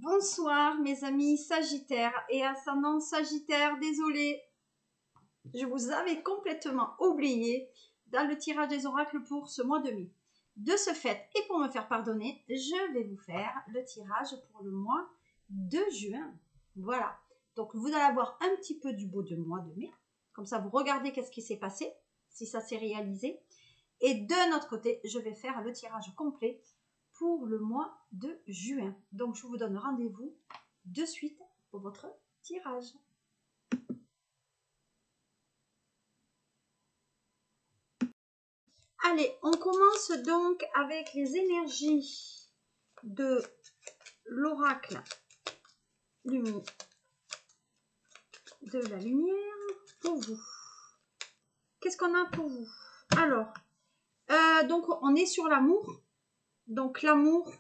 Bonsoir mes amis Sagittaires et ascendant Sagittaire, désolé, je vous avais complètement oublié dans le tirage des oracles pour ce mois de mai. De ce fait, et pour me faire pardonner, je vais vous faire le tirage pour le mois de juin. Voilà, donc vous allez avoir un petit peu du beau de mois de mai, comme ça vous regardez qu'est-ce qui s'est passé, si ça s'est réalisé. Et de notre côté, je vais faire le tirage complet pour le mois de juin. Donc, je vous donne rendez-vous de suite pour votre tirage. Allez, on commence donc avec les énergies de l'oracle de la lumière pour vous. Qu'est-ce qu'on a pour vous? Alors, donc on est sur l'amour. Donc l'amour,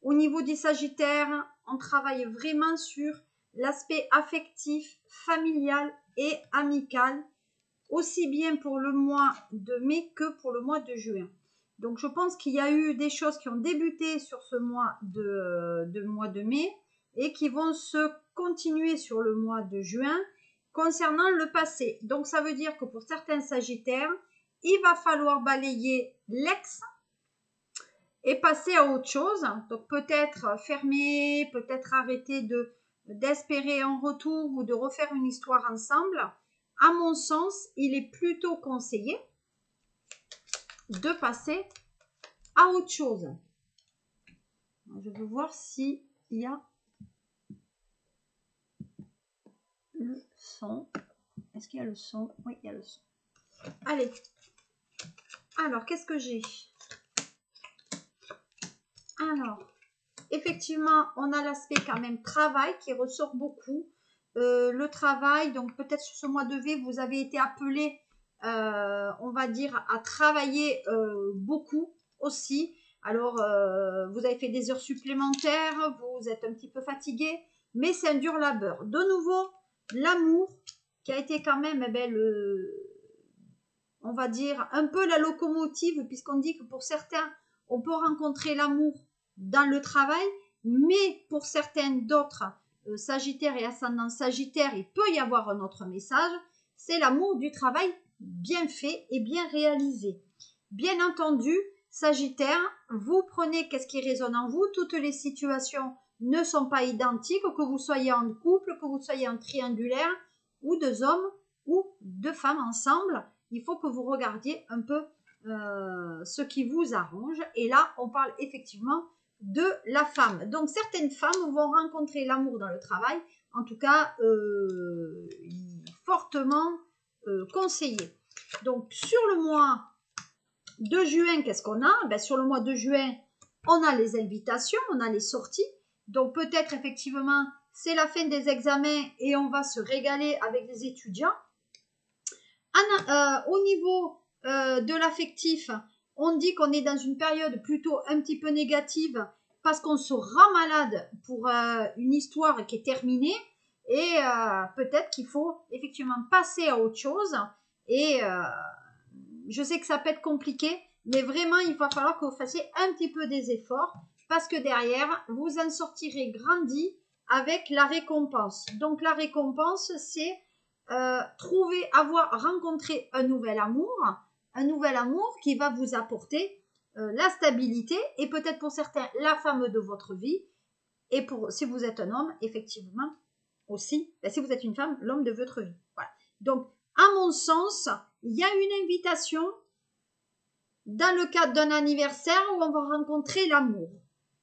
au niveau des Sagittaires, on travaille vraiment sur l'aspect affectif, familial et amical, aussi bien pour le mois de mai que pour le mois de juin. Donc je pense qu'il y a eu des choses qui ont débuté sur ce mois de mai et qui vont se continuer sur le mois de juin concernant le passé. Donc ça veut dire que pour certains Sagittaires, il va falloir balayer l'ex et passer à autre chose. Donc peut-être fermer, peut-être arrêter d'espérer un retour ou de refaire une histoire ensemble. À mon sens, il est plutôt conseillé de passer à autre chose. Je veux voir s'il y a le son. Est-ce qu'il y a le son? Oui, il y a le son. Allez. Alors, qu'est-ce que j'ai? Alors, effectivement, on a l'aspect quand même travail qui ressort beaucoup. Le travail, donc peut-être sur ce mois de mai, vous avez été appelé, on va dire, à travailler beaucoup aussi. Alors, vous avez fait des heures supplémentaires, vous êtes un petit peu fatigué, mais c'est un dur labeur. De nouveau, l'amour qui a été quand même, on va dire, un peu la locomotive, puisqu'on dit que pour certains, on peut rencontrer l'amour dans le travail, mais pour certaines d'autres, Sagittaires et ascendant Sagittaire, il peut y avoir un autre message, c'est l'amour du travail bien fait et bien réalisé. Bien entendu, Sagittaire, vous prenez qu'est-ce qui résonne en vous, toutes les situations ne sont pas identiques, que vous soyez en couple, que vous soyez en triangulaire, ou deux hommes ou deux femmes ensemble, il faut que vous regardiez un peu ce qui vous arrange. Et là, on parle effectivement de la femme. Donc, certaines femmes vont rencontrer l'amour dans le travail. En tout cas, fortement conseillé. Donc, sur le mois de juin, qu'est-ce qu'on a? Ben, sur le mois de juin, on a les invitations, on a les sorties. Donc, peut-être effectivement, c'est la fin des examens et on va se régaler avec les étudiants. Au niveau de l'affectif, on dit qu'on est dans une période plutôt un petit peu négative parce qu'on se rend malade pour une histoire qui est terminée et peut-être qu'il faut effectivement passer à autre chose. Et je sais que ça peut être compliqué, mais vraiment il va falloir que vous fassiez un petit peu des efforts parce que derrière, vous en sortirez grandi avec la récompense. Donc la récompense, c'est avoir rencontré un nouvel amour qui va vous apporter la stabilité et peut-être pour certains la femme de votre vie et si vous êtes un homme, effectivement aussi, si vous êtes une femme, l'homme de votre vie. Voilà. Donc, à mon sens, il y a une invitation dans le cadre d'un anniversaire où on va rencontrer l'amour.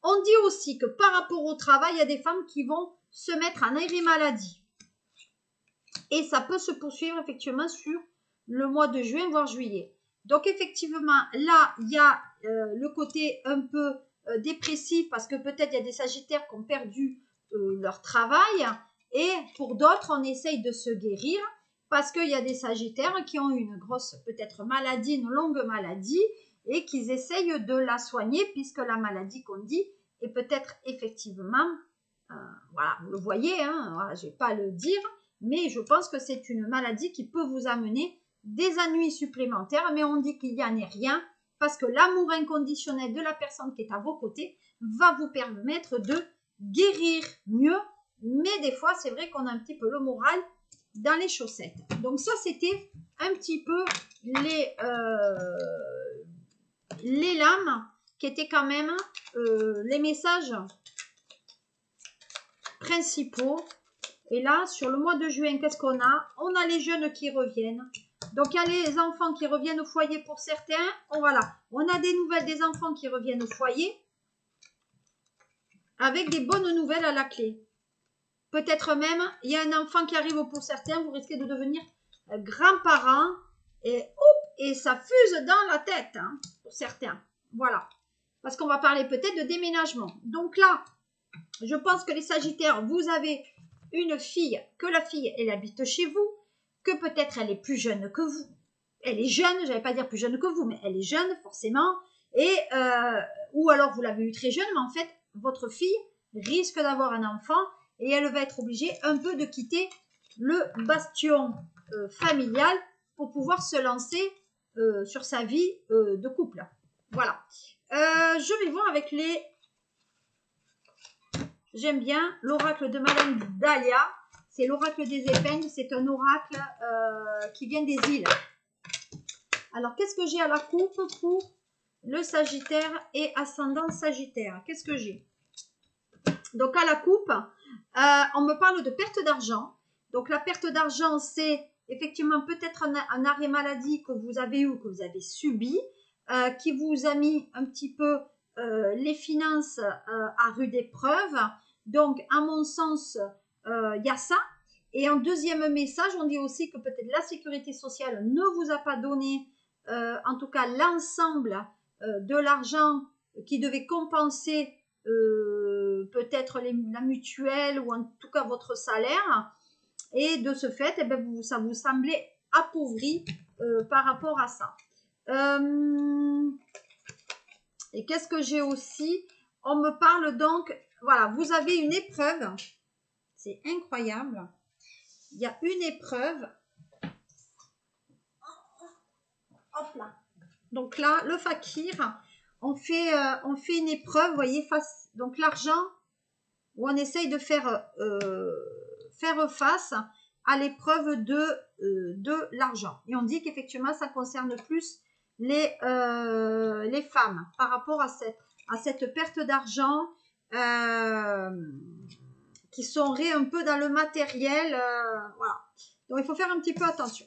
On dit aussi que par rapport au travail, il y a des femmes qui vont se mettre en arrêt maladie. Et ça peut se poursuivre effectivement sur le mois de juin, voire juillet. Donc effectivement, là, il y a le côté un peu dépressif parce que peut-être il y a des Sagittaires qui ont perdu leur travail. Et pour d'autres, on essaye de se guérir parce qu'il y a des Sagittaires qui ont une grosse peut-être maladie, une longue maladie et qu'ils essayent de la soigner puisque la maladie qu'on dit est peut-être effectivement, voilà, vous le voyez, hein, voilà, je ne vais pas le dire, mais je pense que c'est une maladie qui peut vous amener des ennuis supplémentaires, mais on dit qu'il n'y en ait rien, parce que l'amour inconditionnel de la personne qui est à vos côtés va vous permettre de guérir mieux, mais des fois, c'est vrai qu'on a un petit peu le moral dans les chaussettes. Donc ça, c'était un petit peu les lames qui étaient quand même les messages principaux. Et là, sur le mois de juin, qu'est-ce qu'on a? On a les jeunes qui reviennent. Donc, il y a les enfants qui reviennent au foyer pour certains. Voilà. On a des nouvelles des enfants qui reviennent au foyer avec des bonnes nouvelles à la clé. Peut-être même, il y a un enfant qui arrive pour certains, vous risquez de devenir grands-parents et ça fuse dans la tête hein, pour certains. Voilà. Parce qu'on va parler peut-être de déménagement. Donc là, je pense que les Sagittaires, vous avez une fille, que la fille, elle habite chez vous, que peut-être elle est plus jeune que vous. Elle est jeune, je n'allais pas dire plus jeune que vous, mais elle est jeune forcément. Et ou alors vous l'avez eu très jeune, mais en fait, votre fille risque d'avoir un enfant et elle va être obligée un peu de quitter le bastion familial pour pouvoir se lancer sur sa vie de couple. Voilà. Je vais voir avec les... J'aime bien l'oracle de Madame Dahlia. C'est l'oracle des épingles. C'est un oracle qui vient des îles. Alors, qu'est-ce que j'ai à la coupe pour le Sagittaire et ascendant Sagittaire? Qu'est-ce que j'ai? Donc, à la coupe, on me parle de perte d'argent. Donc, la perte d'argent, c'est effectivement peut-être un arrêt maladie que vous avez eu, que vous avez subi, qui vous a mis un petit peu les finances à rude épreuve. Donc, à mon sens, il y a ça. Et en deuxième message, on dit aussi que peut-être la sécurité sociale ne vous a pas donné, en tout cas, l'ensemble de l'argent qui devait compenser peut-être la mutuelle ou en tout cas votre salaire. Et de ce fait, eh ben, ça vous semblait appauvri par rapport à ça. Et qu'est-ce que j'ai aussi? On me parle donc, voilà, vous avez une épreuve. C'est incroyable. Il y a une épreuve. Hop là. Donc là, le fakir, on fait une épreuve, vous voyez, donc l'argent, où on essaye de faire face à l'épreuve de l'argent. Et on dit qu'effectivement, ça concerne plus les femmes par rapport à cette perte d'argent qui serait un peu dans le matériel. Voilà. Donc, il faut faire un petit peu attention.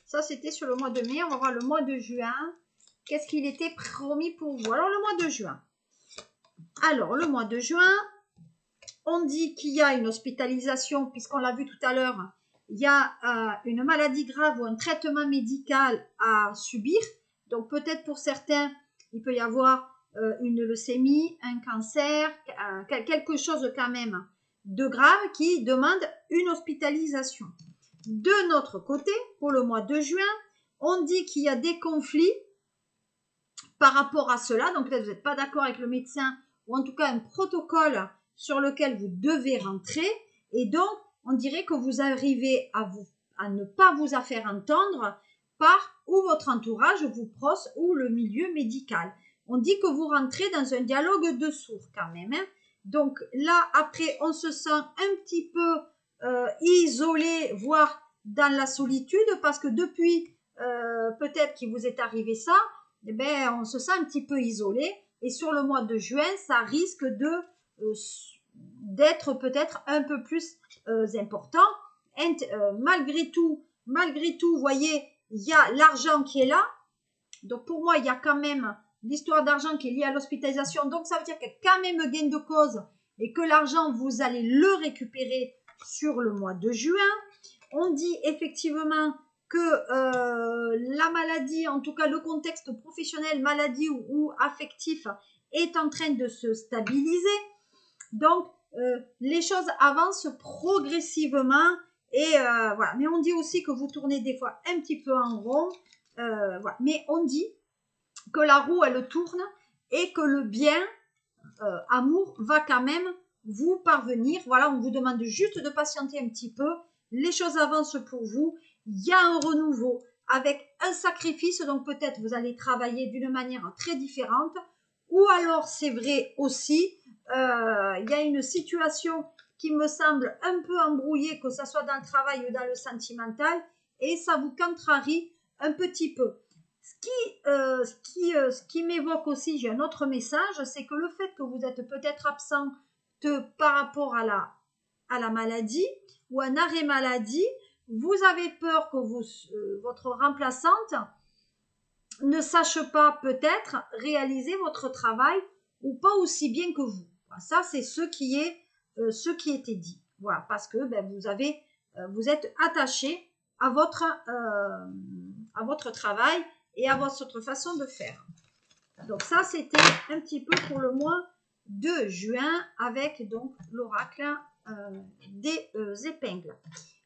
Ça, c'était sur le mois de mai. On va voir le mois de juin. Qu'est-ce qu'il était promis pour vous? Alors, le mois de juin. Alors, le mois de juin, on dit qu'il y a une hospitalisation, puisqu'on l'a vu tout à l'heure, il y a une maladie grave ou un traitement médical à subir. Donc, peut-être pour certains, il peut y avoir une leucémie, un cancer, quelque chose quand même de grave qui demande une hospitalisation. De notre côté, pour le mois de juin, on dit qu'il y a des conflits par rapport à cela. Donc, peut-être vous n'êtes pas d'accord avec le médecin ou en tout cas un protocole sur lequel vous devez rentrer. Et donc, on dirait que vous arrivez à ne pas vous faire entendre par ou votre entourage, vous proches ou le milieu médical. On dit que vous rentrez dans un dialogue de sourds quand même. Hein. Donc là, après, on se sent un petit peu isolé, voire dans la solitude, parce que depuis peut-être qu'il vous est arrivé ça, eh ben, on se sent un petit peu isolé. Et sur le mois de juin, ça risque d'être peut-être un peu plus important. Malgré tout, vous voyez, il y a l'argent qui est là. Donc pour moi, il y a quand même l'histoire d'argent qui est liée à l'hospitalisation. Donc ça veut dire qu'il y a quand même gain de cause et que l'argent, vous allez le récupérer sur le mois de juin. On dit effectivement que la maladie, en tout cas le contexte professionnel, maladie ou affectif, est en train de se stabiliser. Donc, les choses avancent progressivement et voilà. Mais on dit aussi que vous tournez des fois un petit peu en rond. Voilà. Mais on dit que la roue, elle tourne et que le bien, amour, va quand même vous parvenir. Voilà, on vous demande juste de patienter un petit peu. Les choses avancent pour vous. Il y a un renouveau avec un sacrifice. Donc, peut-être vous allez travailler d'une manière très différente. Ou alors, c'est vrai aussi, il y a une situation qui me semble un peu embrouillée, que ce soit dans le travail ou dans le sentimental, et ça vous contrarie un petit peu. Ce qui m'évoque aussi, j'ai un autre message, c'est que le fait que vous êtes peut-être absent par rapport à la maladie ou un arrêt maladie, vous avez peur que votre remplaçante ne sache pas peut-être réaliser votre travail ou pas aussi bien que vous. Ça, c'est ce qui était dit. Voilà, parce que vous êtes attaché à votre travail et à votre façon de faire. Donc ça, c'était un petit peu pour le mois de juin avec donc l'oracle des épingles.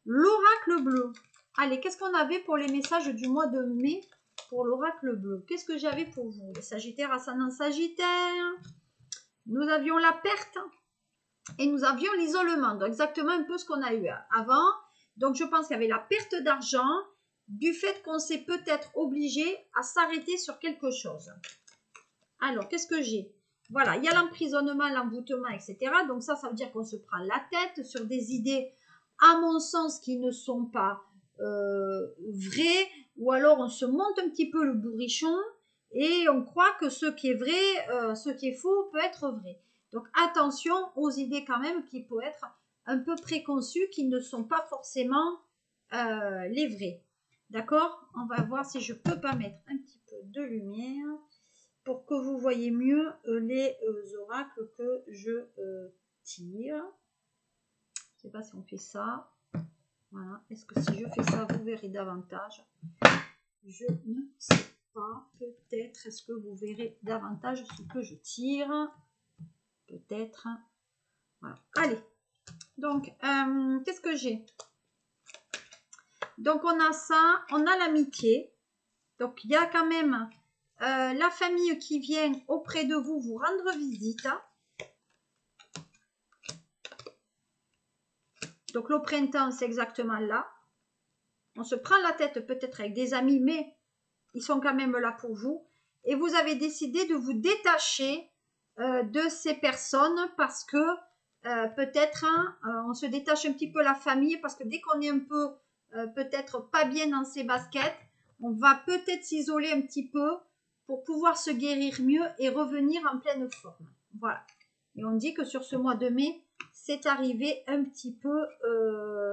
L'oracle bleu. Allez, qu'est-ce qu'on avait pour les messages du mois de mai pour l'oracle bleu? Qu'est-ce que j'avais pour vous? Les Sagittaires, ascendant Sagittaire. Nous avions la perte et nous avions l'isolement. Donc exactement un peu ce qu'on a eu avant. Donc je pense qu'il y avait la perte d'argent du fait qu'on s'est peut-être obligé à s'arrêter sur quelque chose. Alors, qu'est-ce que j'ai? Voilà, il y a l'emprisonnement, l'envoûtement, etc. Donc ça veut dire qu'on se prend la tête sur des idées, à mon sens, qui ne sont pas vraies, ou alors on se monte un petit peu le bourrichon et on croit que ce qui est vrai, ce qui est faux peut être vrai. Donc attention aux idées quand même qui peuvent être un peu préconçues, qui ne sont pas forcément les vraies. D'accord? On va voir si je peux pas mettre un petit peu de lumière pour que vous voyez mieux les oracles que je tire. Je ne sais pas si on fait ça. Voilà. Est-ce que si je fais ça, vous verrez davantage? Je ne sais pas. Peut-être. Est-ce que vous verrez davantage ce que je tire? Peut-être. Voilà. Allez. Donc, qu'est-ce que j'ai? Donc, on a ça. On a l'amitié. Donc, il y a quand même la famille qui vient auprès de vous rendre visite. Donc, le printemps, c'est exactement là. On se prend la tête peut-être avec des amis, mais ils sont quand même là pour vous. Et vous avez décidé de vous détacher de ces personnes parce que peut-être on se détache un petit peu la famille parce que dès qu'on est un peu peut-être pas bien dans ses baskets, on va peut-être s'isoler un petit peu pour pouvoir se guérir mieux et revenir en pleine forme. Voilà. Et on dit que sur ce mois de mai, c'est arrivé un petit peu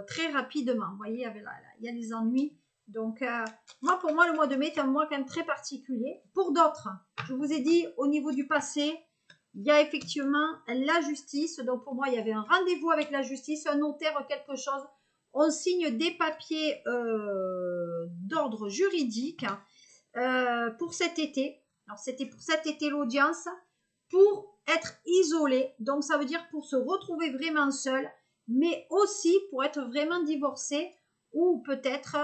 très rapidement. Vous voyez, il y a les ennuis. Donc, pour moi, le mois de mai est un mois quand même très particulier. Pour d'autres, je vous ai dit, au niveau du passé, il y a effectivement la justice. Donc, pour moi, il y avait un rendez-vous avec la justice, un notaire, quelque chose. On signe des papiers d'ordre juridique pour cet été. Alors, c'était pour cet été l'audience, pour être isolé. Donc, ça veut dire pour se retrouver vraiment seul, mais aussi pour être vraiment divorcé ou peut-être...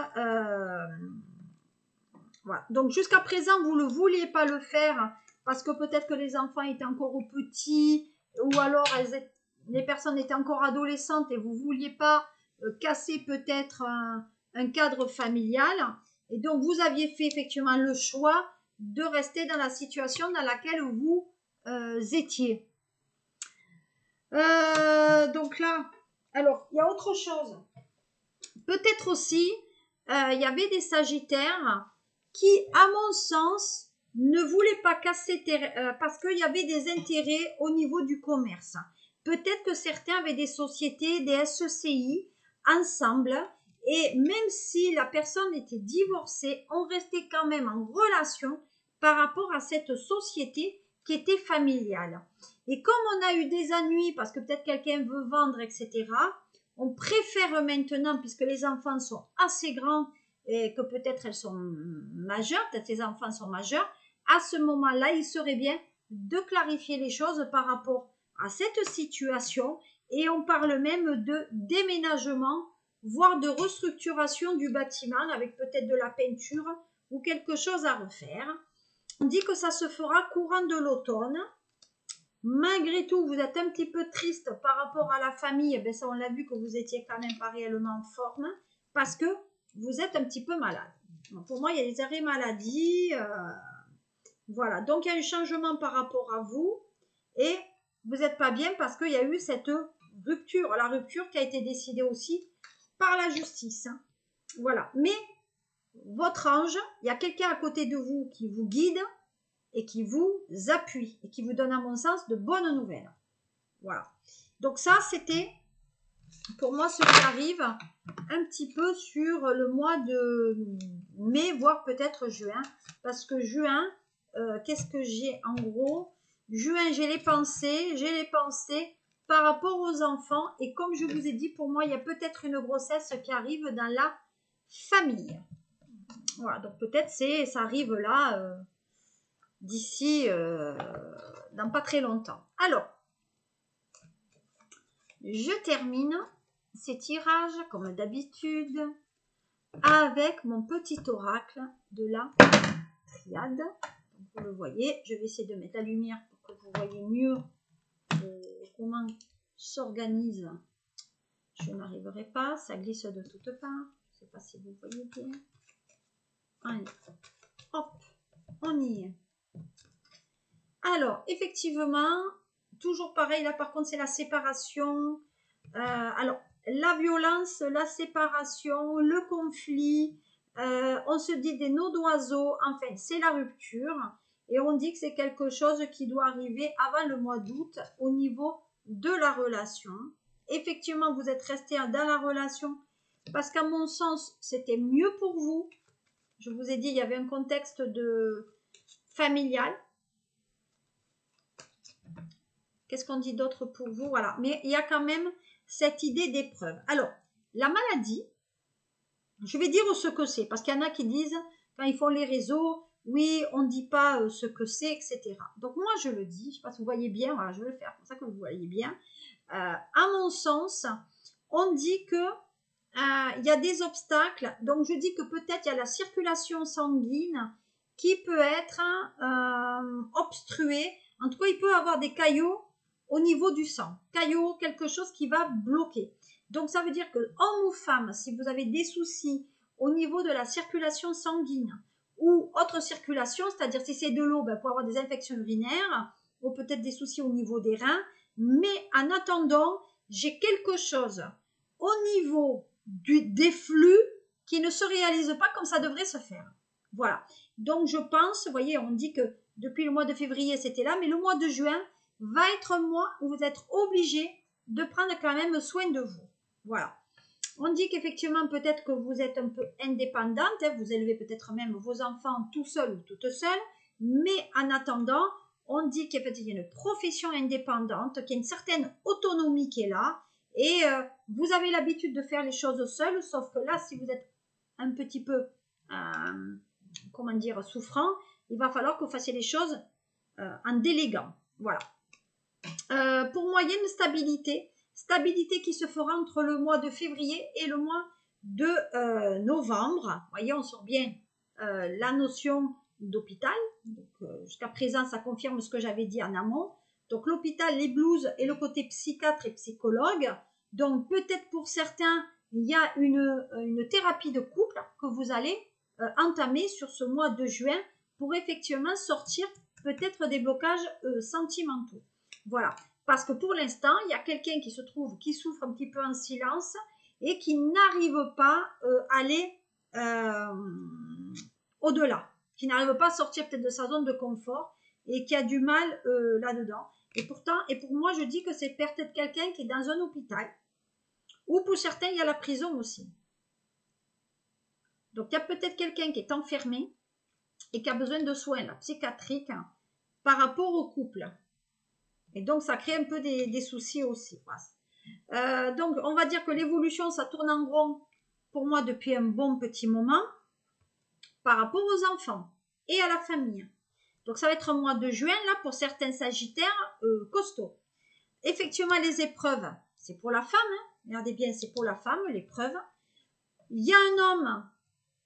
voilà. Donc, jusqu'à présent, vous ne vouliez pas le faire parce que peut-être que les enfants étaient encore petits ou alors les personnes étaient encore adolescentes et vous ne vouliez pas casser peut-être un cadre familial. Et donc, vous aviez fait effectivement le choix de rester dans la situation dans laquelle vous étiez. Donc là, alors, il y a autre chose. Peut-être aussi, il y avait des Sagittaires qui, à mon sens, ne voulaient pas casser parce qu'il y avait des intérêts au niveau du commerce. Peut-être que certains avaient des sociétés, des SECI ensemble, et même si la personne était divorcée, on restait quand même en relation par rapport à cette société qui était familiale. Et comme on a eu des ennuis parce que peut-être quelqu'un veut vendre, etc., on préfère maintenant, puisque les enfants sont assez grands et que peut-être elles sont majeures, peut-être les enfants sont majeurs, à ce moment-là, il serait bien de clarifier les choses par rapport à cette situation et on parle même de déménagement, voire de restructuration du bâtiment avec peut-être de la peinture ou quelque chose à refaire. On dit que ça se fera courant de l'automne. Malgré tout, vous êtes un petit peu triste par rapport à la famille. Ben ça, on l'a vu que vous étiez quand même pas réellement en forme parce que vous êtes un petit peu malade. Donc, pour moi, il y a des arrêts maladie. Voilà. Donc, il y a un changement par rapport à vous et vous n'êtes pas bien parce qu'il y a eu cette rupture. La rupture qui a été décidée aussi par la justice. Hein. Voilà. Mais votre ange, il y a quelqu'un à côté de vous qui vous guide et qui vous appuie et qui vous donne, à mon sens, de bonnes nouvelles. Voilà. Donc ça, c'était pour moi ce qui arrive un petit peu sur le mois de mai, voire peut-être juin. Parce que juin, qu'est-ce que j'ai en gros? Juin, j'ai les pensées par rapport aux enfants. Et comme je vous ai dit, pour moi, il y a peut-être une grossesse qui arrive dans la famille. Voilà, donc peut-être ça arrive là d'ici dans pas très longtemps. Alors, je termine ces tirages comme d'habitude avec mon petit oracle de la triade. Donc, vous le voyez, je vais essayer de mettre la lumière pour que vous voyez mieux comment s'organise. Je n'arriverai pas, ça glisse de toutes parts. Je ne sais pas si vous voyez bien. Allez, hop, on y est. Alors, effectivement, toujours pareil, là par contre c'est la séparation. Alors, la violence, la séparation, le conflit, on se dit des nœuds d'oiseaux, en fait c'est la rupture. Et on dit que c'est quelque chose qui doit arriver avant le mois d'août au niveau de la relation. Effectivement, vous êtes resté dans la relation parce qu'à mon sens, c'était mieux pour vous. Je vous ai dit, il y avait un contexte familial. Qu'est-ce qu'on dit d'autre pour vous? Voilà. Mais il y a quand même cette idée d'épreuve. Alors, la maladie, je vais dire ce que c'est, parce qu'il y en a qui disent, quand ils font les réseaux, oui, on ne dit pas ce que c'est, etc. Donc moi, je le dis, je ne sais pas si vous voyez bien, voilà, je vais le faire comme ça que vous voyez bien. À mon sens, on dit que il y a des obstacles, donc je dis que peut-être il y a la circulation sanguine qui peut être obstruée. En tout cas, il peut y avoir des caillots au niveau du sang. Caillots, quelque chose qui va bloquer. Donc, ça veut dire que, homme ou femme, si vous avez des soucis au niveau de la circulation sanguine ou autre circulation, c'est-à-dire si c'est de l'eau, ben, pour avoir des infections urinaires ou peut-être des soucis au niveau des reins. Mais en attendant, j'ai quelque chose au niveau des flux qui ne se réalisent pas comme ça devrait se faire. Voilà. Donc, je pense, vous voyez, on dit que depuis le mois de février, c'était là, mais le mois de juin va être un mois où vous êtes obligé de prendre quand même soin de vous. Voilà. On dit qu'effectivement, peut-être que vous êtes un peu indépendante, hein, vous élevez peut-être même vos enfants tout seul ou toute seule, mais en attendant, on dit qu'il y a une profession indépendante, qu'il y a une certaine autonomie qui est là, et vous avez l'habitude de faire les choses seul, sauf que là, si vous êtes un petit peu, comment dire, souffrant, il va falloir que vous fassiez les choses en déléguant. Voilà. Pour moyenne stabilité qui se fera entre le mois de février et le mois de novembre. Vous voyez, on sort bien la notion d'hôpital. Jusqu'à présent, ça confirme ce que j'avais dit en amont. Donc, l'hôpital, les blues et le côté psychiatre et psychologue. Donc, peut-être pour certains, il y a une thérapie de couple que vous allez entamer sur ce mois de juin pour effectivement sortir peut-être des blocages sentimentaux. Voilà, parce que pour l'instant, il y a quelqu'un qui souffre un petit peu en silence et qui n'arrive pas à aller au-delà, qui n'arrive pas à sortir peut-être de sa zone de confort et qui a du mal là-dedans. Et pourtant, et pour moi, je dis que c'est peut-être quelqu'un qui est dans un hôpital, ou pour certains, il y a la prison aussi. Donc, il y a peut-être quelqu'un qui est enfermé et qui a besoin de soins là, psychiatriques par rapport au couple. Et donc, ça crée un peu des soucis aussi. Donc, on va dire que l'évolution, ça tourne en rond pour moi depuis un bon petit moment par rapport aux enfants et à la famille. Donc, ça va être un mois de juin, là, pour certains sagittaires costauds. Effectivement, les épreuves, c'est pour la femme. Hein. Regardez bien, c'est pour la femme, l'épreuve. Il y a un homme,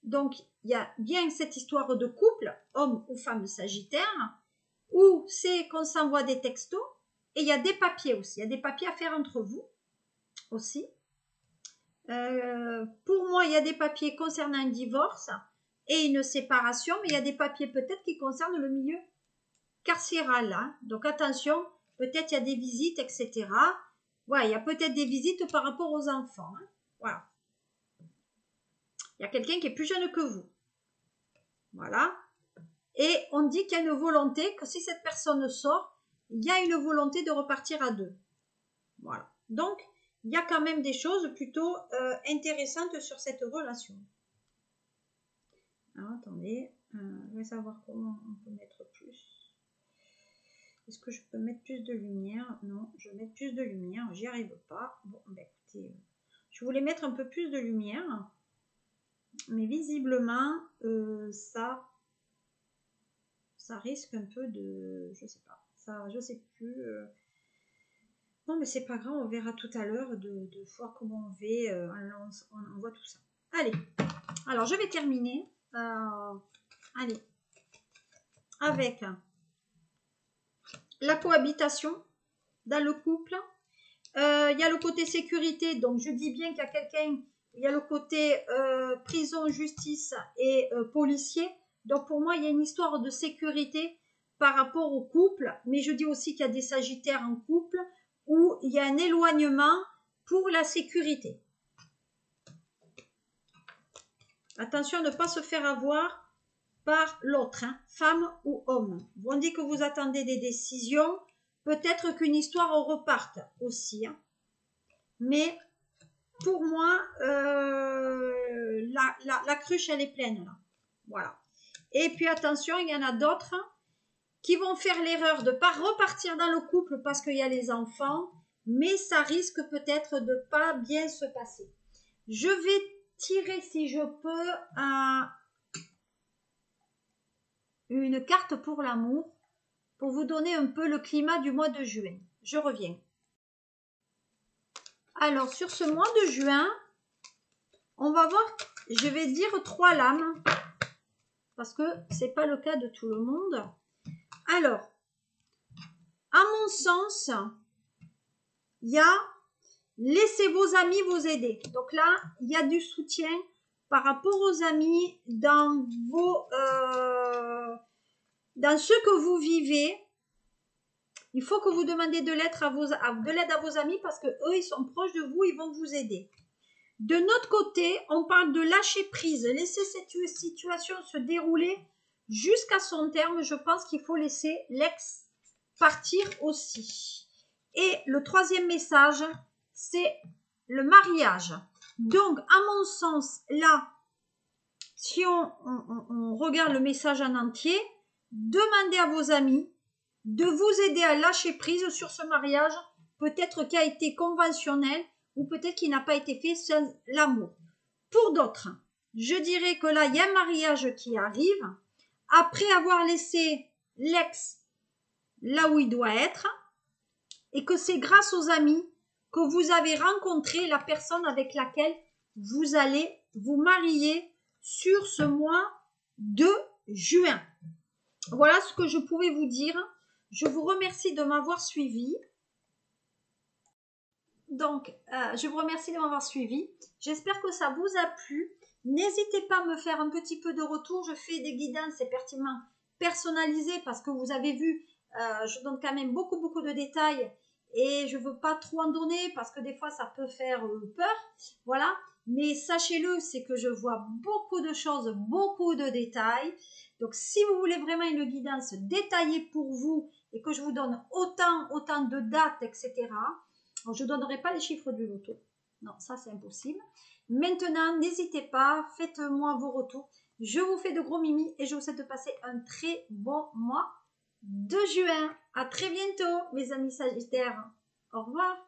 donc il y a bien cette histoire de couple, homme ou femme sagittaire, où c'est qu'on s'envoie des textos. Et il y a des papiers aussi. Il y a des papiers à faire entre vous aussi. Pour moi, il y a des papiers concernant un divorce et une séparation, mais il y a des papiers peut-être qui concernent le milieu carcéral. Hein. Donc attention, peut-être il y a des visites, etc. Ouais, il y a peut-être des visites par rapport aux enfants. Hein. Voilà. Il y a quelqu'un qui est plus jeune que vous. Voilà. Et on dit qu'il y a une volonté, que si cette personne sort, il y a une volonté de repartir à deux. Voilà. Donc, il y a quand même des choses plutôt intéressantes sur cette relation. Alors, attendez, je vais savoir comment on peut mettre plus. Est-ce que je peux mettre plus de lumière? Non, je vais mettre plus de lumière, j'y arrive pas. Bon, ben écoutez, je voulais mettre un peu plus de lumière, mais visiblement, ça risque un peu de, je sais pas, ça, je sais plus. Non, mais c'est pas grave, on verra tout à l'heure de voir comment on fait, on voit tout ça. Allez, alors je vais terminer. Allez, avec la cohabitation dans le couple. Il y a le côté sécurité, donc je dis bien qu'il y a quelqu'un, il y a le côté prison, justice et policier. Donc pour moi, il y a une histoire de sécurité par rapport au couple, mais je dis aussi qu'il y a des sagittaires en couple où il y a un éloignement pour la sécurité. Attention à ne pas se faire avoir par l'autre, hein, femme ou homme. On dit que vous attendez des décisions, peut-être qu'une histoire reparte aussi. Hein. Mais pour moi, la cruche, elle est pleine. Là. Voilà. Et puis attention, il y en a d'autres qui vont faire l'erreur de ne pas repartir dans le couple parce qu'il y a les enfants, mais ça risque peut-être de ne pas bien se passer. Je vais tirer, si je peux, une carte pour l'amour pour vous donner un peu le climat du mois de juin. Je reviens. Alors, sur ce mois de juin, on va voir, je vais dire 3 lames, parce que ce n'est pas le cas de tout le monde. Alors, à mon sens, il y a laissez vos amis vous aider. Donc là, il y a du soutien par rapport aux amis dans dans ce que vous vivez. Il faut que vous demandiez de l'aide à vos amis parce que eux, ils sont proches de vous, ils vont vous aider. De notre côté, on parle de lâcher prise, laisser cette situation se dérouler jusqu'à son terme. Je pense qu'il faut laisser l'ex partir aussi. Et le troisième message, c'est le mariage. Donc, à mon sens, là, si on regarde le message en entier, demandez à vos amis de vous aider à lâcher prise sur ce mariage, peut-être qui a été conventionnel ou peut-être qui n'a pas été fait sans l'amour. Pour d'autres, je dirais que là, il y a un mariage qui arrive après avoir laissé l'ex là où il doit être et que c'est grâce aux amis que vous avez rencontré la personne avec laquelle vous allez vous marier sur ce mois de juin. Voilà ce que je pouvais vous dire. Je vous remercie de m'avoir suivi. Donc, je vous remercie de m'avoir suivi. J'espère que ça vous a plu. N'hésitez pas à me faire un petit peu de retour. Je fais des guidances et pertinemment personnalisées parce que vous avez vu, je donne quand même beaucoup de détails et je ne veux pas trop en donner parce que des fois ça peut faire peur. Voilà. Mais sachez-le, c'est que je vois beaucoup de choses, beaucoup de détails. Donc, si vous voulez vraiment une guidance détaillée pour vous et que je vous donne autant de dates, etc., je ne donnerai pas les chiffres du loto. Non, ça c'est impossible. Maintenant, n'hésitez pas, faites-moi vos retours. Je vous fais de gros mimis et je vous souhaite de passer un très bon mois de juin. À très bientôt, mes amis sagittaires. Au revoir.